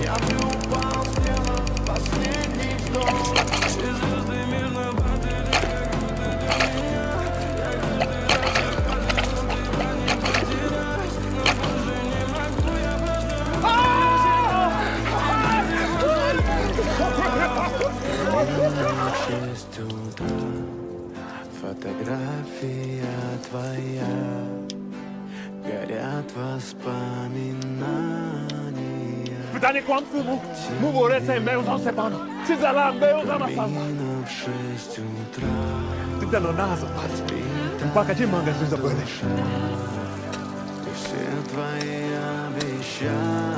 В 6 утра фотография твоя, горят воспоминания. Pytanie kłamstwo mu ręce mężą se pan. Czy za lam męża na sam. В 6 утра Ty ten nazo. Пока чем магазин забыли. и все твои обещания